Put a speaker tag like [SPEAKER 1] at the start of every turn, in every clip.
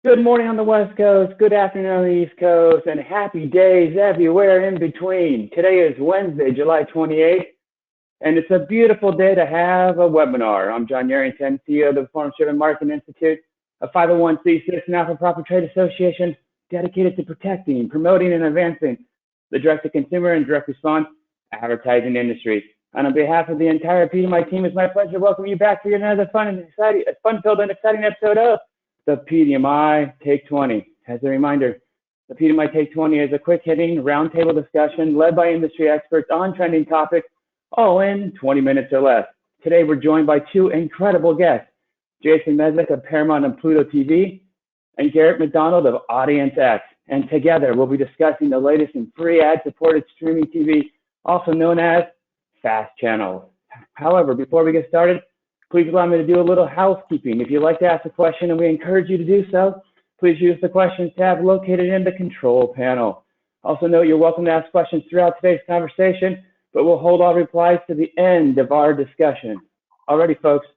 [SPEAKER 1] Good morning on the West Coast, good afternoon on the East Coast, and happy days everywhere in between. Today is Wednesday, July 28th, and it's a beautiful day to have a webinar. I'm John Yarrington, CEO of the Performance Marketing Institute, a 501c6 not-for-profit trade association dedicated to protecting, promoting, and advancing the direct-to-consumer and direct response advertising industry. And on behalf of the entire PDMI team, it's my pleasure to welcome you back for another fun-filled and exciting episode of the PDMI Take 20. As a reminder, the PDMI Take 20 is a quick-hitting roundtable discussion led by industry experts on trending topics, all in 20 minutes or less. Today, we're joined by two incredible guests, Jason Mezic of Paramount and Pluto TV, and Garrett MacDonald of AudienceX. And together, we'll be discussing the latest in free ad-supported streaming TV, also known as FAST channels. However, before we get started, please allow me to do a little housekeeping. If you'd like to ask a question, and we encourage you to do so, please use the questions tab located in the control panel. Also note you're welcome to ask questions throughout today's conversation, but we'll hold all replies to the end of our discussion. Alrighty, folks,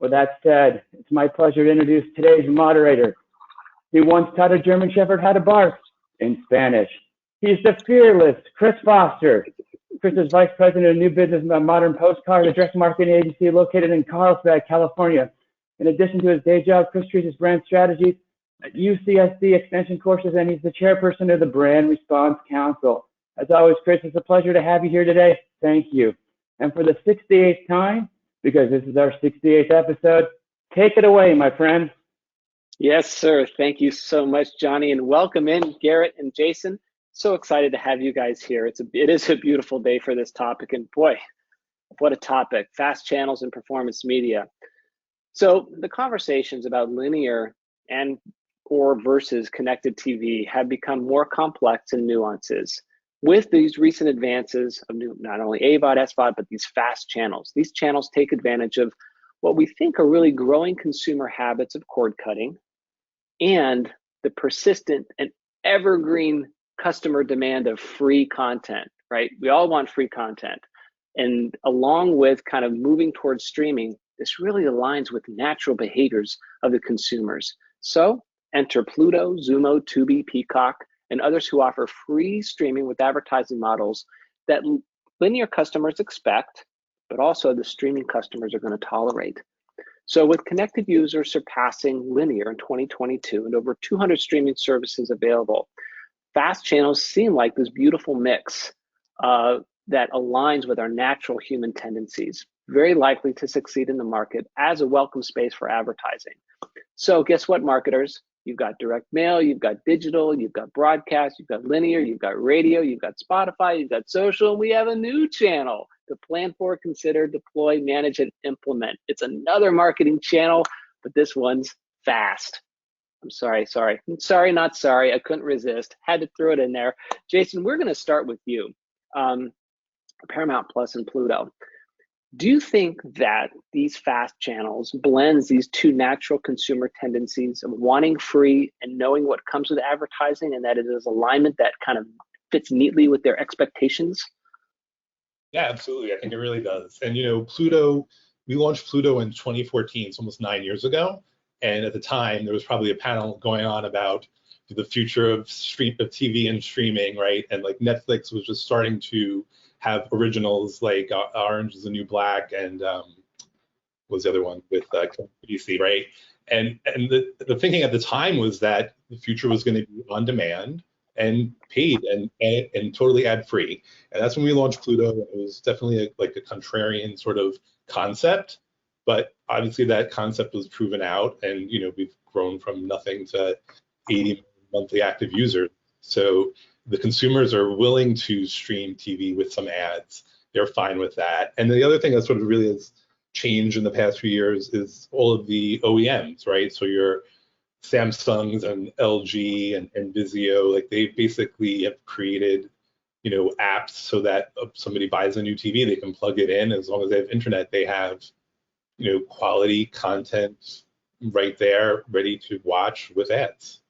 [SPEAKER 1] with that said, it's my pleasure to introduce today's moderator. He once taught a German Shepherd how to bark in Spanish. He's the fearless Chris Foster. Chris is Vice President of New Business at Modern Postcard, a direct marketing agency located in Carlsbad, California. In addition to his day job, Chris teaches brand strategies at UCSD extension courses, and he's the chairperson of the Brand Response Council. As always, Chris, it's a pleasure to have you here today. Thank you. And for the 68th time, because this is our 68th episode, take it away, my friend.
[SPEAKER 2] Yes, sir. Thank you so much, Johnny, and welcome in Garrett and Jason. So excited to have you guys here. It is a beautiful day for this topic, and boy, what a topic, fast channels and performance media. So the conversations about linear and or versus connected TV have become more complex and nuances with these recent advances of not only AVOD, SVOD, but these fast channels. These channels take advantage of what we think are really growing consumer habits of cord cutting and the persistent and evergreen customer demand of free content, right? We all want free content. And along with kind of moving towards streaming, this really aligns with natural behaviors of the consumers. So enter Pluto, Zumo, Tubi, Peacock, and others who offer free streaming with advertising models that linear customers expect, but also the streaming customers are going to tolerate. So with connected users surpassing linear in 2022 and over 200 streaming services available, fast channels seem like this beautiful mix that aligns with our natural human tendencies, very likely to succeed in the market as a welcome space for advertising. So guess what, marketers? You've got direct mail, you've got digital, you've got broadcast, you've got linear, you've got radio, you've got Spotify, you've got social, and we have a new channel to plan for, consider, deploy, manage, and implement. It's another marketing channel, but this one's fast. I'm sorry, not sorry. I couldn't resist. Had to throw it in there. Jason, we're going to start with you. Paramount Plus and Pluto. Do you think that these fast channels blends these two natural consumer tendencies of wanting free and knowing what comes with advertising, and that it is alignment that kind of fits neatly with their expectations?
[SPEAKER 3] Yeah, absolutely. I think it really does. And, Pluto, we launched Pluto in 2014, it's almost 9 years ago. And at the time, there was probably a panel going on about the future of TV and streaming, right? And like Netflix was just starting to have originals like Orange is the New Black and what was the other one with BBC, right? And the thinking at the time was that the future was going to be on demand and paid and totally ad free. And that's when we launched Pluto. It was definitely like a contrarian sort of concept. But obviously that concept was proven out, and we've grown from nothing to 80 monthly active users. So the consumers are willing to stream TV with some ads. They're fine with that. And the other thing that sort of really has changed in the past few years is all of the OEMs, right? So your Samsungs and LG and Vizio, like they basically have created, apps so that if somebody buys a new TV, they can plug it in. As long as they have internet, they have quality content right there, ready to watch with ads.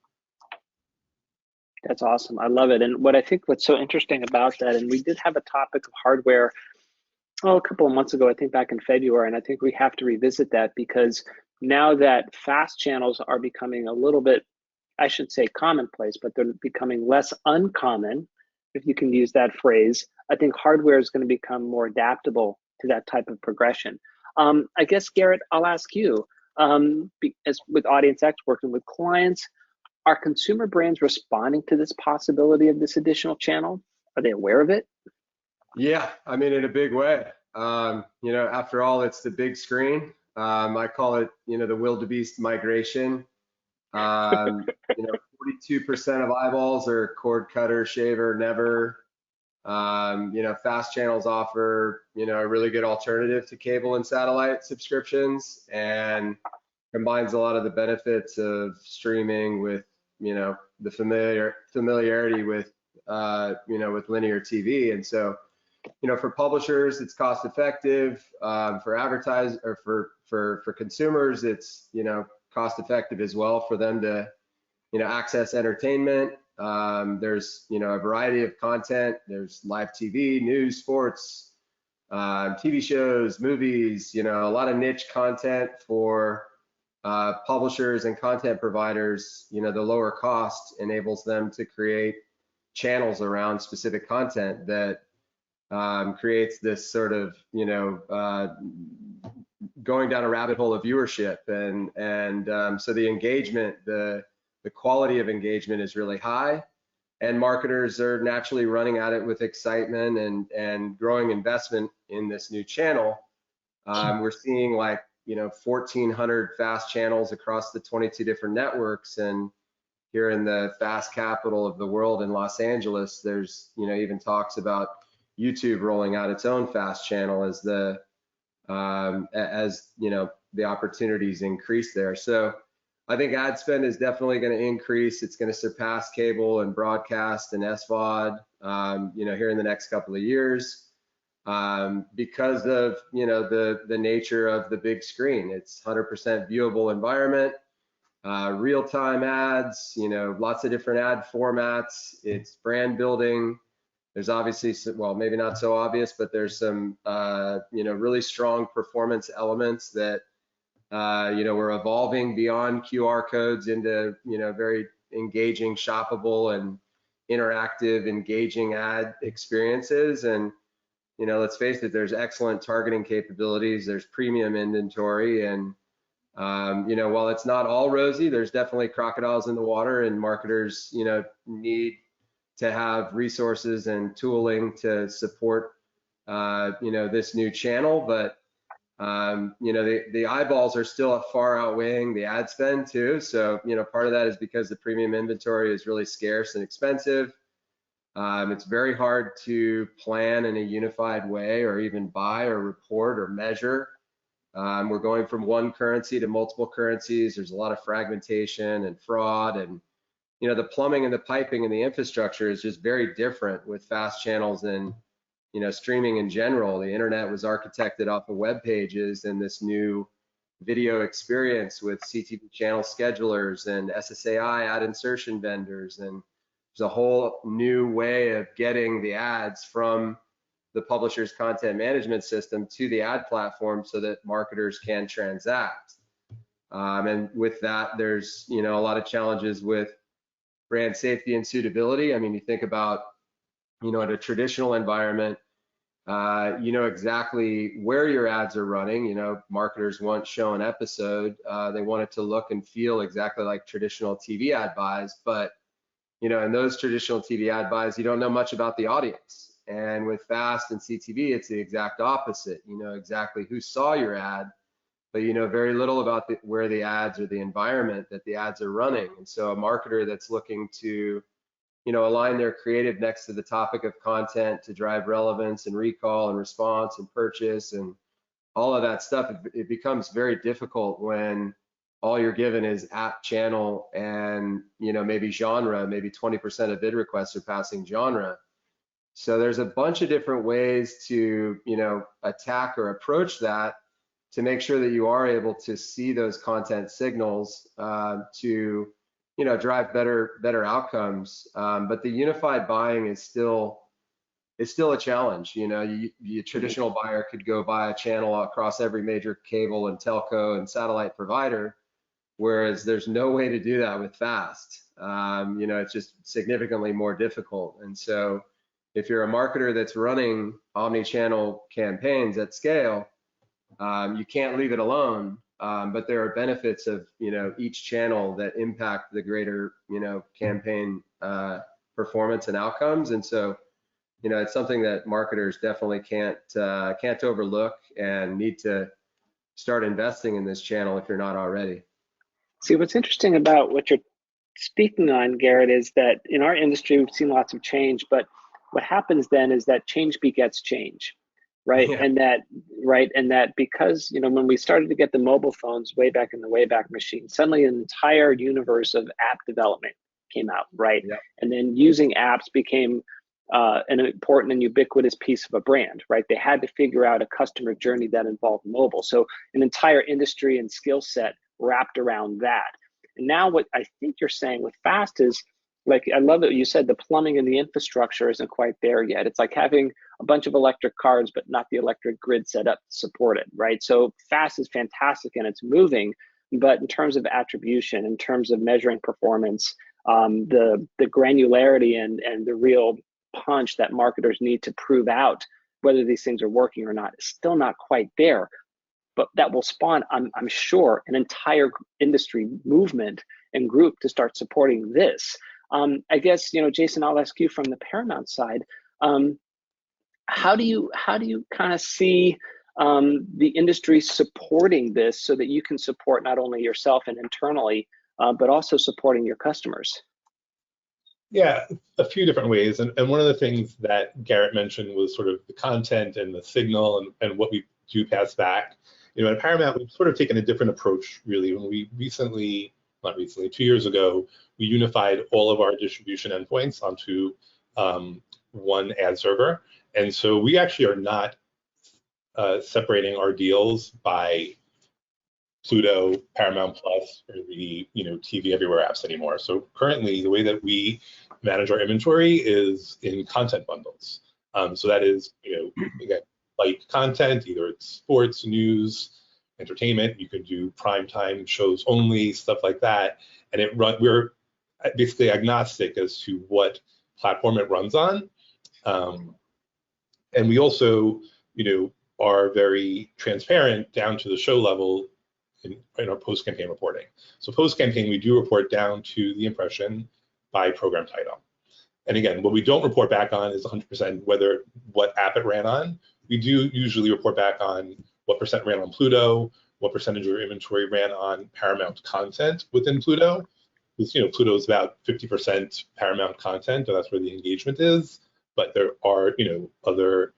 [SPEAKER 2] That's awesome. I love it. And what's so interesting about that, and we did have a topic of hardware a couple of months ago, I think back in February, and I think we have to revisit that because now that fast channels are becoming a little bit I should say commonplace, but they're becoming less uncommon, if you can use that phrase. I think hardware is going to become more adaptable to that type of progression. I guess, Garrett, I'll ask you, as with AudienceX, working with clients, are consumer brands responding to this possibility of this additional channel? Are they aware of it?
[SPEAKER 4] Yeah, I mean, in a big way. After all, it's the big screen. I call it, the wildebeest migration. 42% of eyeballs are cord cutter, shaver, never. Fast channels offer, a really good alternative to cable and satellite subscriptions, and combines a lot of the benefits of streaming with, the familiarity with, with linear TV. And so, for publishers, it's cost effective. For advertisers, or for consumers, it's, cost effective as well for them to, access entertainment. There's, a variety of content. There's live TV, news, sports, TV shows, movies, a lot of niche content for publishers and content providers. The lower cost enables them to create channels around specific content that creates this sort of, going down a rabbit hole of viewership, and so the engagement, the quality of engagement is really high, and marketers are naturally running at it with excitement and growing investment in this new channel. We're seeing 1,400 fast channels across the 22 different networks, and here in the fast capital of the world in Los Angeles, there's even talks about YouTube rolling out its own fast channel as the opportunities increase there. So I think ad spend is definitely going to increase. It's going to surpass cable and broadcast and SVOD, here in the next couple of years, because of the nature of the big screen. It's 100% viewable environment, real-time ads, lots of different ad formats. It's brand building. There's obviously, well, maybe not so obvious, but there's some, really strong performance elements that, we're evolving beyond QR codes into, very engaging, shoppable, and interactive, engaging ad experiences. And, let's face it, there's excellent targeting capabilities. There's premium inventory, and, while it's not all rosy, there's definitely crocodiles in the water, and marketers, need to have resources and tooling to support, this new channel. But, the eyeballs are still far outweighing the ad spend too. So, part of that is because the premium inventory is really scarce and expensive. It's very hard to plan in a unified way, or even buy or report or measure. We're going from one currency to multiple currencies. There's a lot of fragmentation and fraud, and the plumbing and the piping and the infrastructure is just very different with fast channels than, streaming in general. The internet was architected off of web pages, and this new video experience with CTV channel schedulers and SSAI ad insertion vendors, and there's a whole new way of getting the ads from the publisher's content management system to the ad platform so that marketers can transact. And with that, there's, a lot of challenges with brand safety and suitability. I mean, you think about, in a traditional environment, exactly where your ads are running. Marketers want show and episode. They want it to look and feel exactly like traditional TV ad buys, but, in those traditional TV ad buys, you don't know much about the audience. And with fast and CTV, it's the exact opposite. You know exactly who saw your ad, but you know very little about where the ads or the environment that the ads are running. And so a marketer that's looking to, align their creative next to the topic of content to drive relevance and recall and response and purchase and all of that stuff, it becomes very difficult when all you're given is app, channel, and maybe genre. Maybe 20% of bid requests are passing genre. So there's a bunch of different ways to attack or approach that to make sure that you are able to see those content signals to drive better outcomes. But the unified buying is still a challenge. You traditional buyer could go buy a channel across every major cable and telco and satellite provider, whereas there's no way to do that with fast. You know, it's just significantly more difficult. And so if you're a marketer that's running omni-channel campaigns at scale, you can't leave it alone. But there are benefits of, you know, each channel that impact the greater, you know, campaign performance and outcomes. And so, you know, it's something that marketers definitely can't overlook and need to start investing in this channel if you're not already.
[SPEAKER 2] See, what's interesting about what you're speaking on, Garrett, is that in our industry, we've seen lots of change, but what happens then is that change begets change, right?
[SPEAKER 4] Yeah.
[SPEAKER 2] And that because, you know, when we started to get the mobile phones way back in the Wayback Machine, suddenly an entire universe of app development came out, right?
[SPEAKER 4] Yeah.
[SPEAKER 2] And then using apps became an important and ubiquitous piece of a brand, right? They had to figure out a customer journey that involved mobile. So an entire industry and skill set wrapped around that. And now what I think you're saying with FAST is, like, I love that you said the plumbing and the infrastructure isn't quite there yet. It's like having a bunch of electric cars, but not the electric grid set up to support it, right? So FAST is fantastic and it's moving, but in terms of attribution, in terms of measuring performance, the granularity and the real punch that marketers need to prove out whether these things are working or not is still not quite there. But that will spawn, I'm sure, an entire industry movement and group to start supporting this. I guess, you know, Jason, I'll ask you from the Paramount side. How do you kind of see the industry supporting this so that you can support not only yourself and internally, but also supporting your customers?
[SPEAKER 3] Yeah, a few different ways. And one of the things that Garrett mentioned was sort of the content and the signal and what we do pass back. You know, at Paramount, we've sort of taken a different approach, really. When we not recently, 2 years ago, we unified all of our distribution endpoints onto one ad server. And so we actually are not separating our deals by Pluto, Paramount Plus, or the, you know, TV Everywhere apps anymore. So currently, the way that we manage our inventory is in content bundles. So that is, you know, again, like content, either it's sports, news, entertainment. You can do primetime shows only, stuff like that. And we're basically agnostic as to what platform it runs on. And we also, you know, are very transparent down to the show level in our post-campaign reporting. So post-campaign, we do report down to the impression by program title. And again, what we don't report back on is 100% what app it ran on. We do usually report back on what percent ran on Pluto, what percentage of your inventory ran on Paramount content within Pluto. Because, you know, Pluto is about 50% Paramount content, and that's where the engagement is. But there are, you know, other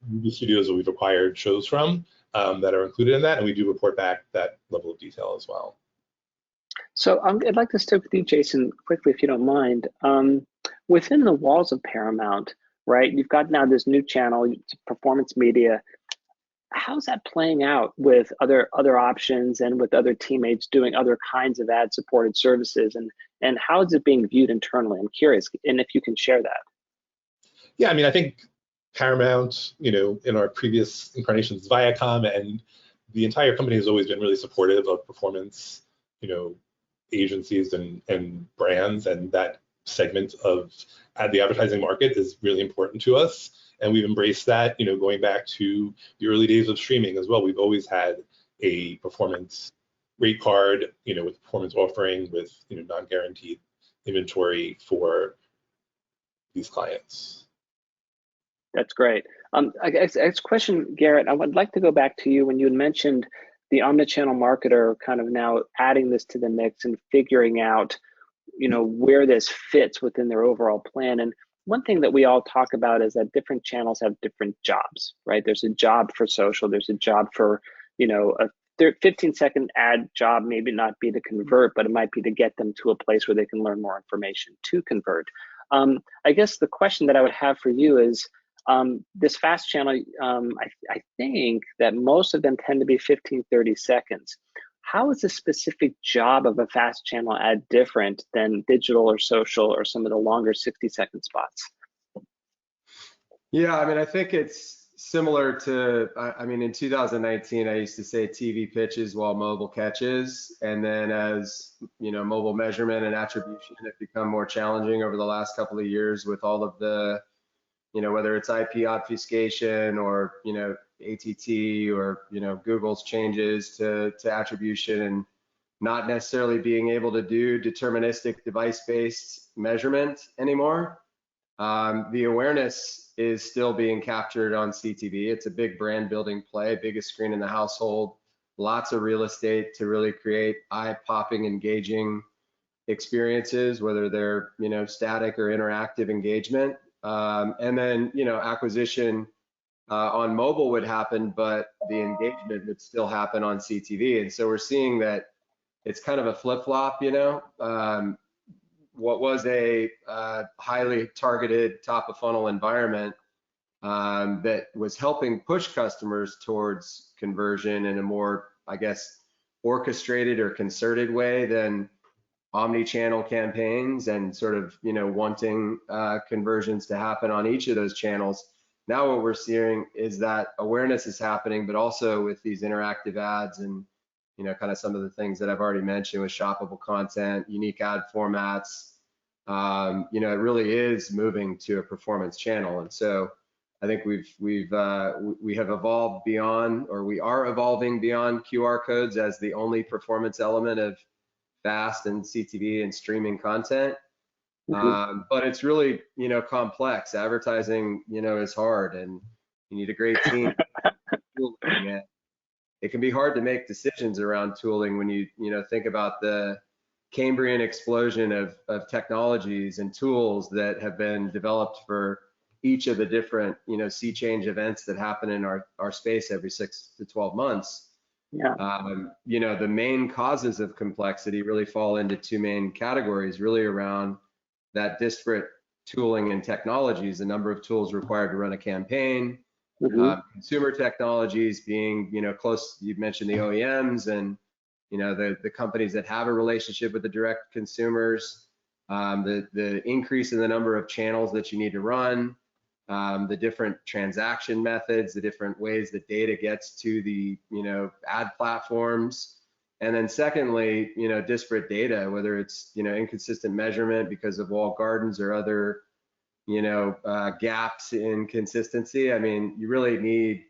[SPEAKER 3] movie studios that we've acquired shows from that are included in that, and we do report back that level of detail as well.
[SPEAKER 2] So I'd like to stick with you, Jason, quickly, if you don't mind. Within the walls of Paramount, right, you've got now this new channel, performance media. How's that playing out with other options and with other teammates doing other kinds of ad-supported services, and how is it being viewed internally? I'm curious, and if you can share that.
[SPEAKER 3] Yeah, I mean, I think Paramount, you know, in our previous incarnations, Viacom, and the entire company has always been really supportive of performance, you know, agencies and brands, and that segment of the advertising market is really important to us. And we've embraced that, you know, going back to the early days of streaming as well. We've always had a performance rate card, you know, with performance offering with, you know, non-guaranteed inventory for these clients.
[SPEAKER 2] That's great. I guess question, Garrett, I would like to go back to you when you had mentioned the omnichannel marketer kind of now adding this to the mix and figuring out, you know, where this fits within their overall plan. And one thing that we all talk about is that different channels have different jobs, right? There's a job for social, there's a job for, you know, a 15-second ad job maybe not be to convert, but it might be to get them to a place where they can learn more information to convert. I guess the question that I would have for you is, this fast channel, I think that most of them tend to be 15, 30 seconds. How is the specific job of a fast channel ad different than digital or social or some of the longer 60-second spots?
[SPEAKER 4] Yeah, I mean, I think it's similar to, I mean, in 2019, I used to say TV pitches while mobile catches. And then as, mobile measurement and attribution have become more challenging over the last couple of years with all of the, whether it's IP obfuscation or, ATT or, Google's changes to attribution and not necessarily being able to do deterministic device-based measurement anymore. The awareness is still being captured on CTV. It's a big brand building play, biggest screen in the household, lots of real estate to really create eye-popping, engaging experiences, whether they're, static or interactive engagement. And then, acquisition on mobile would happen, but the engagement would still happen on CTV. And so we're seeing that it's kind of a flip-flop, what was a highly targeted top of funnel environment that was helping push customers towards conversion in a more, I guess, orchestrated or concerted way than omni-channel campaigns and sort of, wanting conversions to happen on each of those channels. Now what we're seeing is that awareness is happening, but also with these interactive ads and, kind of some of the things that I've already mentioned with shoppable content, unique ad formats, it really is moving to a performance channel. And so I think we have evolved beyond, or we are evolving beyond QR codes as the only performance element of FAST and CTV and streaming content. But it's really, complex. Advertising, is hard, and you need a great team. It can be hard to make decisions around tooling when you, think about the Cambrian explosion of technologies and tools that have been developed for each of the different, sea change events that happen in our space every 6 to 12 months.
[SPEAKER 2] Yeah.
[SPEAKER 4] The main causes of complexity really fall into two main categories, really around that disparate tooling and technologies, the number of tools required to run a campaign, consumer technologies being, close, you've mentioned the OEMs and, the companies that have a relationship with the direct consumers, the increase in the number of channels that you need to run, the different transaction methods, the different ways that data gets to the, ad platforms. And then secondly, disparate data, whether it's, inconsistent measurement because of walled gardens or other, gaps in consistency. I mean, you really need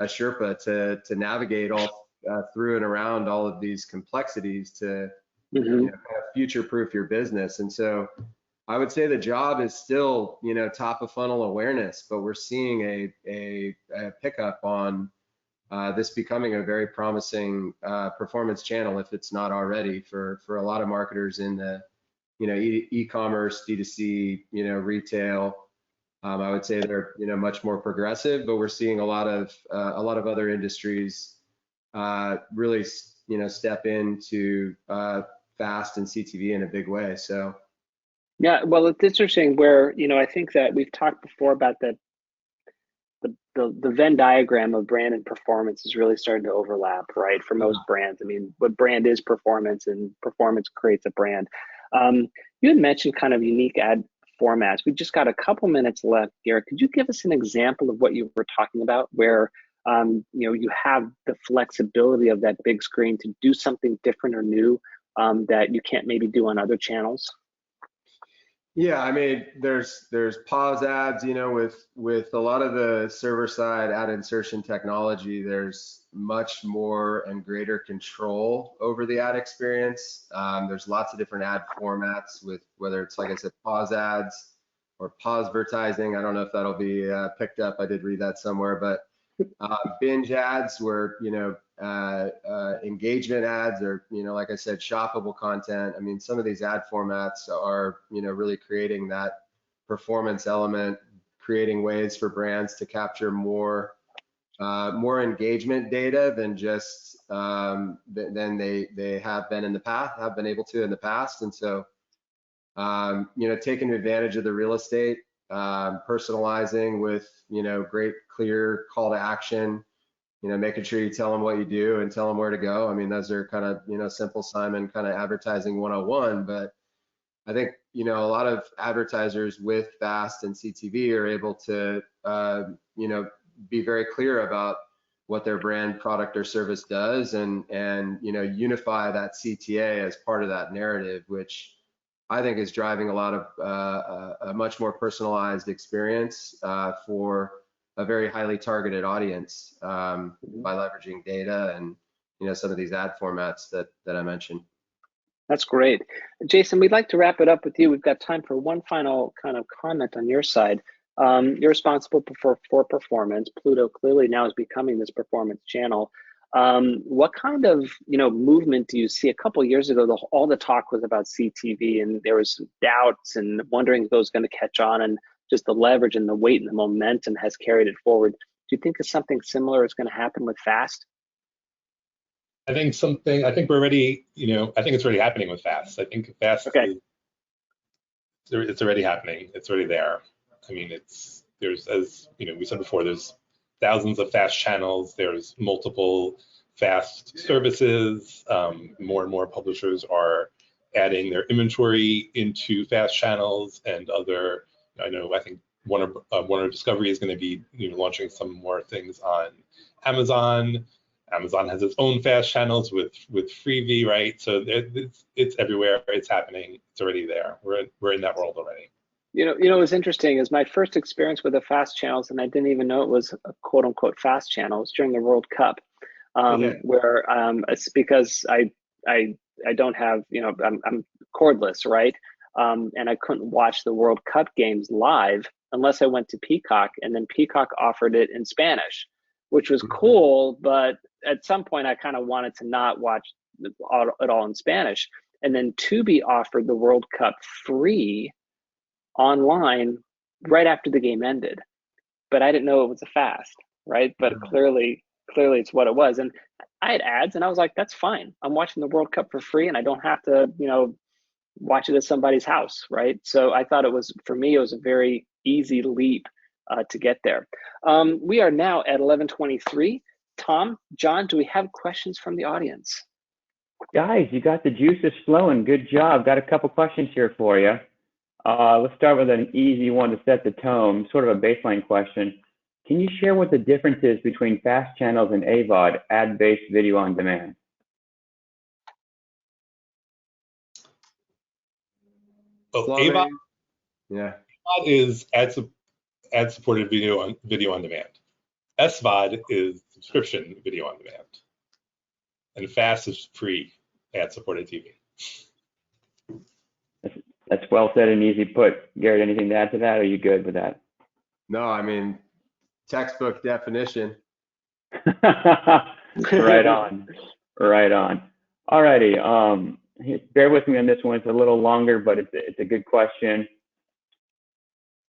[SPEAKER 4] a Sherpa to navigate all through and around all of these complexities to kind of future-proof your business. And so I would say the job is still, top of funnel awareness, but we're seeing a pickup on this becoming a very promising performance channel, if it's not already, for a lot of marketers in the, e-commerce, D2C, retail. I would say they're, much more progressive, but we're seeing a lot of other industries really, step into FAST and CTV in a big way. So.
[SPEAKER 2] Yeah, well, it's interesting where, I think that we've talked before about that the Venn diagram of brand and performance is really starting to overlap, right? For most brands. I mean, what brand is performance, and performance creates a brand. You had mentioned kind of unique ad formats. We just got a couple minutes left. Garrett, could you give us an example of what you were talking about where, you have the flexibility of that big screen to do something different or new that you can't maybe do on other channels?
[SPEAKER 4] Yeah, I mean, there's pause ads, with a lot of the server side ad insertion technology, there's much more and greater control over the ad experience. There's lots of different ad formats with whether it's, like I said, pause ads or pause advertising. I don't know if that'll be picked up. I did read that somewhere, but binge ads where, engagement ads or, like I said, shoppable content. I mean, some of these ad formats are, really creating that performance element, creating ways for brands to capture more engagement data than just than they have been able to in the past. And so, taking advantage of the real estate, personalizing with, great clear call to action, making sure you tell them what you do and tell them where to go. I mean, those are kind of, simple Simon kind of advertising 101, but I think, a lot of advertisers with FAST and CTV are able to, be very clear about what their brand, product, or service does, and unify that CTA as part of that narrative, which I think is driving a lot of a much more personalized experience for a very highly targeted audience by leveraging data and some of these ad formats that I mentioned.
[SPEAKER 2] That's great. Jason, we'd like to wrap it up with you. We've got time for one final kind of comment on your side. You're responsible for performance. Pluto clearly now is becoming this performance channel. What kind of movement do you see? A couple of years ago, all the talk was about CTV, and there was doubts and wondering if it was going to catch on, and just the leverage and the weight and the momentum has carried it forward. Do you think something similar is going to happen with FAST?
[SPEAKER 3] I think we're already, I think it's already happening with FAST. I think FAST,
[SPEAKER 2] okay.
[SPEAKER 3] It's already happening. It's already there. I mean, there's, as we said before, there's thousands of FAST channels. There's multiple FAST services. More and more publishers are adding their inventory into FAST channels and other. I think Warner Discovery is going to be launching some more things on Amazon. Amazon has its own FAST channels with Freevee, right? So it's everywhere. It's happening. It's already there. We're in that world already.
[SPEAKER 2] What's interesting is my first experience with the FAST channels, and I didn't even know it was a quote unquote FAST channel, was during the World Cup, where it's because I don't have, I'm cordless, right? And I couldn't watch the World Cup games live unless I went to Peacock, and then Peacock offered it in Spanish, which was cool, but at some point I kind of wanted to not watch it all in Spanish. And then Tubi offered the World Cup free online right after the game ended, but I didn't know it was a FAST, right? But clearly it's what it was. And I had ads, and I was like, that's fine. I'm watching the World Cup for free, and I don't have to, watch it at somebody's house, right? So I thought for me, it was a very easy leap to get there. We are now at 11:23. Tom, John, do we have questions from the audience?
[SPEAKER 1] Guys, you got the juices flowing. Good job. Got a couple questions here for you. Let's start with an easy one to set the tone, sort of a baseline question. Can you share what the difference is between FAST channels and AVOD, ad-based video on demand?
[SPEAKER 3] Well, AVOD,
[SPEAKER 4] AVOD
[SPEAKER 3] is ad-supported video on demand. SVOD is subscription video on demand. And FAST is free ad-supported TV.
[SPEAKER 1] That's well said and easy put. Garrett, anything to add to that? Or are you good with that?
[SPEAKER 4] No, I mean, textbook definition.
[SPEAKER 1] Right on. Right on. All righty. Bear with me on this one. It's a little longer, but it's a good question.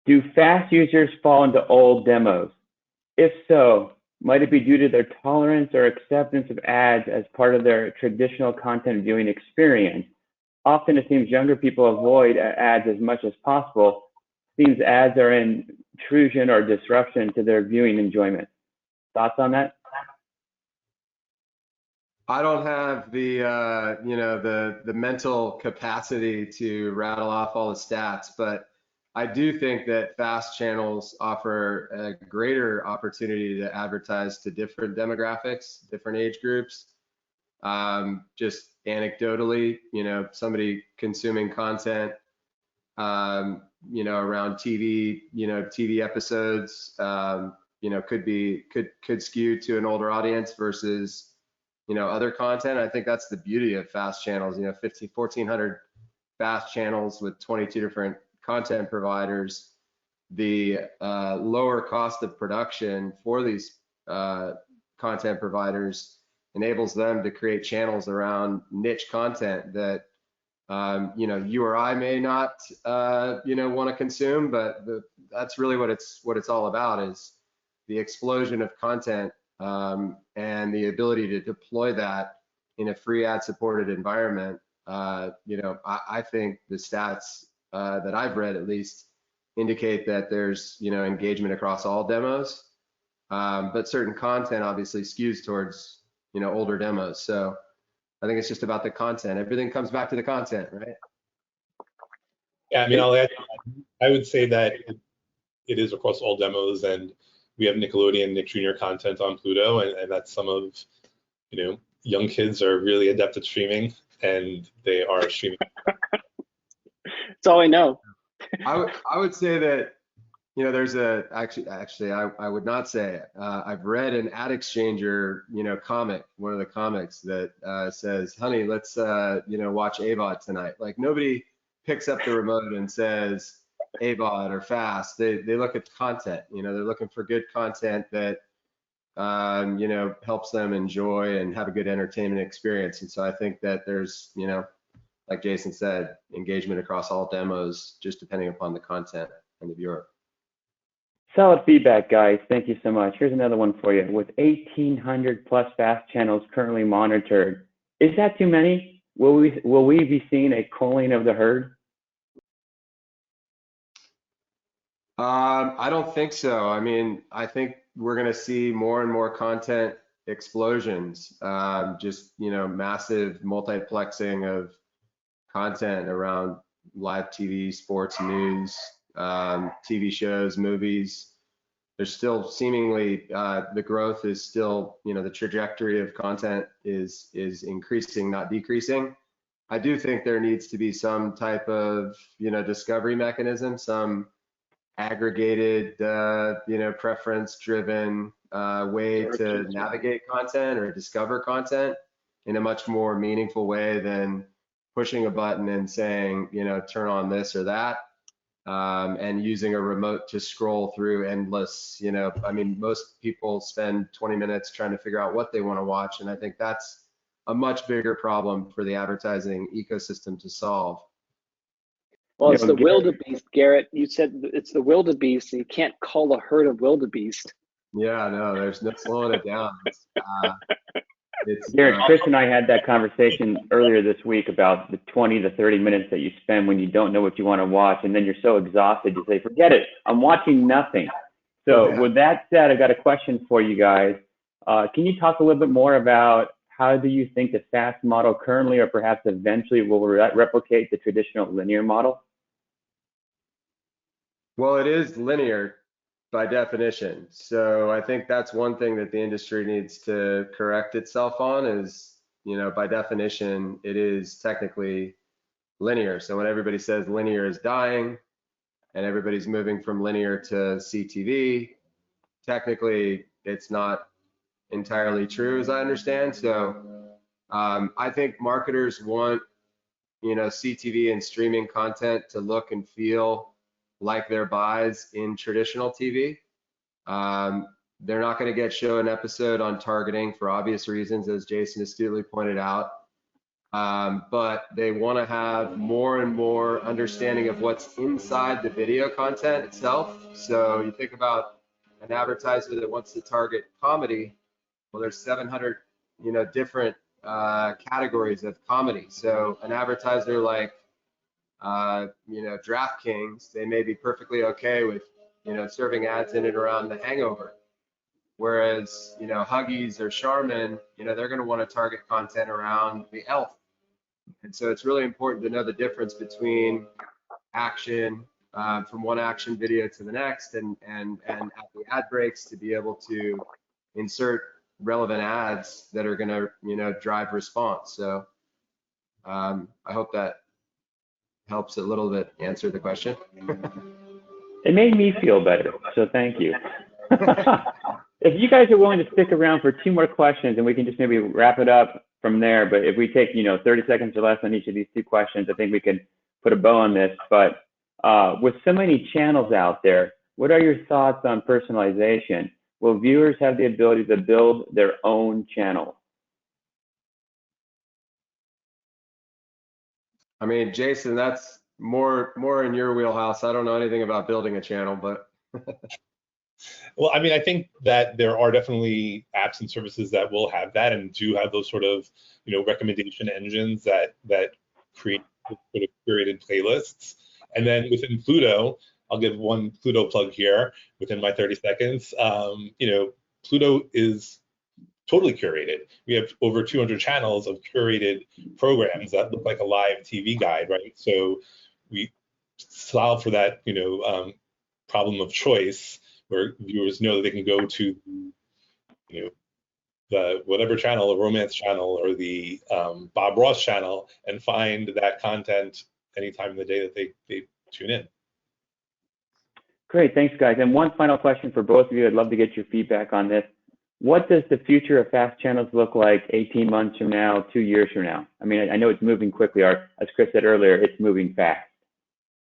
[SPEAKER 1] Do FAST users fall into old demos? If so, might it be due to their tolerance or acceptance of ads as part of their traditional content viewing experience? Often it seems younger people avoid ads as much as possible. It seems ads are an intrusion or disruption to their viewing enjoyment. Thoughts on that?
[SPEAKER 4] I don't have the the mental capacity to rattle off all the stats, but I do think that FAST channels offer a greater opportunity to advertise to different demographics, different age groups. Just anecdotally, somebody consuming content, around TV, TV episodes, could skew to an older audience versus, other content. I think that's the beauty of FAST channels. 1,400 FAST channels with 22 different content providers. The lower cost of production for these content providers enables them to create channels around niche content that you or I may not want to consume, but that's really what it's all about, is the explosion of content and the ability to deploy that in a free ad-supported environment. I think the stats that I've read, at least, indicate that there's engagement across all demos, but certain content obviously skews towards older demos. So I think it's just about the content. Everything comes back to the content, right?
[SPEAKER 3] Yeah, I mean, I would say that it is across all demos, and we have Nickelodeon, Nick Jr. content on Pluto, and that's some of, young kids are really adept at streaming, and they are streaming.
[SPEAKER 2] That's all I know.
[SPEAKER 4] I would say that, there's I would not say it. I've read an ad exchanger, comic, one of the comics that says, honey, let's, watch AVOD tonight. Like, nobody picks up the remote and says AVOD or fast. They look at the content, they're looking for good content that, helps them enjoy and have a good entertainment experience. And so I think that there's, like Jason said, engagement across all demos, just depending upon the content and the viewer.
[SPEAKER 1] Solid feedback, guys. Thank you so much. Here's another one for you. With 1,800 plus FAST channels currently monitored, is that too many? Will we be seeing a culling of the herd?
[SPEAKER 4] I don't think so. I mean, I think we're going to see more and more content explosions, just, massive multiplexing of content around live TV, sports, news, TV shows, movies. There's still seemingly, the growth is still, the trajectory of content is increasing, not decreasing. I do think there needs to be some type of, discovery mechanism, some aggregated, preference driven way to navigate content or discover content in a much more meaningful way than pushing a button and saying, turn on this or that, and using a remote to scroll through endless, I mean, most people spend 20 minutes trying to figure out what they want to watch. And I think that's a much bigger problem for the advertising ecosystem to solve.
[SPEAKER 2] Well, it's the wildebeest, Garrett. You said it's the wildebeest, and you can't call a herd of wildebeest.
[SPEAKER 4] Yeah, no, there's no slowing it down.
[SPEAKER 1] Garrett, Chris and I had that conversation earlier this week about the 20 to 30 minutes that you spend when you don't know what you want to watch, and then you're so exhausted, you say, forget it, I'm watching nothing. So with that said, I've got a question for you guys. Can you talk a little bit more about how do you think the FAST model currently or perhaps eventually will replicate the traditional linear model?
[SPEAKER 4] Well, it is linear by definition. So I think that's one thing that the industry needs to correct itself on is, by definition, it is technically linear. So when everybody says linear is dying and everybody's moving from linear to CTV, technically it's not entirely true as I understand. So I think marketers want, CTV and streaming content to look and feel like their buys in traditional TV. They're not going to get show an episode on targeting for obvious reasons, as Jason astutely pointed out. But they want to have more and more understanding of what's inside the video content itself. So you think about an advertiser that wants to target comedy. Well, there's 700, different categories of comedy. So an advertiser like DraftKings, they may be perfectly okay with, serving ads in and around The Hangover. Whereas, Huggies or Charmin, they're going to want to target content around The Elf. And so it's really important to know the difference between action, from one action video to the next, and at the ad breaks to be able to insert relevant ads that are going to, drive response. So I hope that helps a little bit answer the question.
[SPEAKER 1] It made me feel better, so thank you. If you guys are willing to stick around for 2 more questions, and we can just maybe wrap it up from there, but if we take 30 seconds or less on each of these 2 questions, I think we can put a bow on this. But with so many channels out there, what are your thoughts on personalization? Will viewers have the ability to build their own channel?
[SPEAKER 4] I mean, Jason, that's more in your wheelhouse. I don't know anything about building a channel, but.
[SPEAKER 3] Well, I mean, I think that there are definitely apps and services that will have that and do have those sort of, recommendation engines that create sort of curated playlists. And then within Pluto, I'll give one Pluto plug here within my 30 seconds. Pluto is totally curated. We have over 200 channels of curated programs that look like a live TV guide, right? So we solve for that, problem of choice where viewers know that they can go to, you know, the whatever channel, the romance channel or the Bob Ross channel, and find that content anytime of the day that they tune in.
[SPEAKER 1] Great, thanks guys. And one final question for both of you. I'd love to get your feedback on this. What does the future of fast channels look like 18 months from now, 2 years from now? I mean, I know it's moving quickly. As Chris said earlier, it's moving fast.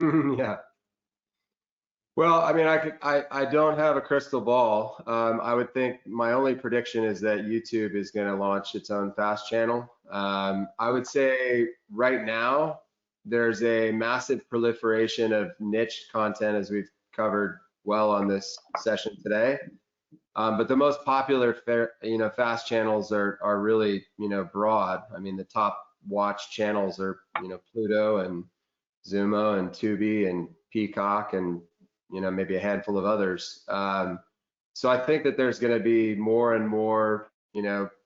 [SPEAKER 4] Yeah. Well, I mean, I don't have a crystal ball. I would think my only prediction is that YouTube is going to launch its own fast channel. I would say right now there's a massive proliferation of niche content, as we've covered well on this session today. But the most popular, fast channels are really, broad. I mean, the top watch channels are, Pluto and Zumo and Tubi and Peacock and maybe a handful of others. So I think that there's going to be more and more,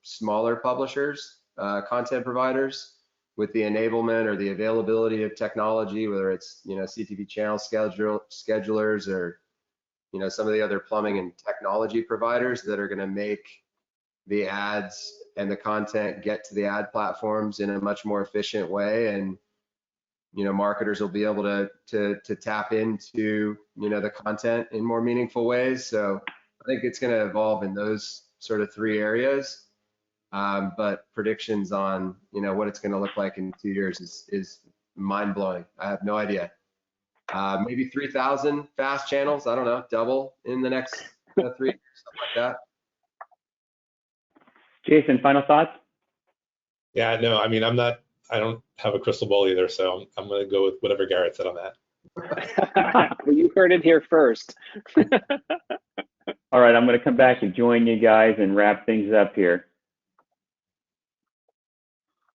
[SPEAKER 4] smaller publishers, content providers with the enablement or the availability of technology, whether it's, CTV channel schedulers or, some of the other plumbing and technology providers that are going to make the ads and the content get to the ad platforms in a much more efficient way. And marketers will be able to tap into, the content in more meaningful ways. So I think it's going to evolve in those sort of 3 areas. But predictions on, what it's going to look like in 2 years is mind blowing. I have no idea. Maybe 3,000 fast channels. I don't know, double in the next 3 years, something like that.
[SPEAKER 1] Jason, final thoughts?
[SPEAKER 3] Yeah, no, I mean, I don't have a crystal ball either, so I'm going to go with whatever Garrett said on that.
[SPEAKER 2] Well, you heard it here first.
[SPEAKER 1] All right, I'm going to come back and join you guys and wrap things up here.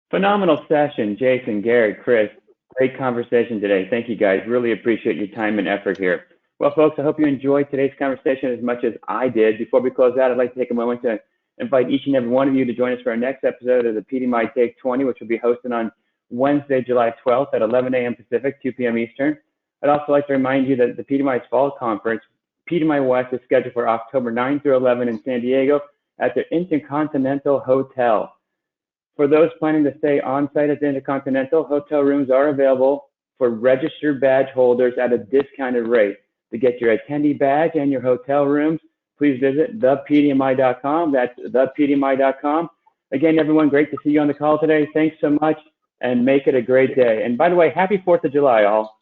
[SPEAKER 1] Phenomenal session, Jason, Garrett, Chris. Great conversation today. Thank you guys. Really appreciate your time and effort here. Well, folks, I hope you enjoyed today's conversation as much as I did. Before we close out, I'd like to take a moment to invite each and every one of you to join us for our next episode of the PDMI Take 20, which will be hosted on Wednesday, July 12th at 11 a.m. Pacific, 2 p.m. Eastern. I'd also like to remind you that the PDMI's Fall Conference, PDMI West, is scheduled for October 9 through 11 in San Diego at the Intercontinental Hotel. For those planning to stay on site at the Intercontinental, hotel rooms are available for registered badge holders at a discounted rate. To get your attendee badge and your hotel rooms, please visit thepdmi.com. That's thepdmi.com. Again, everyone, great to see you on the call today. Thanks so much, and make it a great day. And by the way, happy 4th of July, all.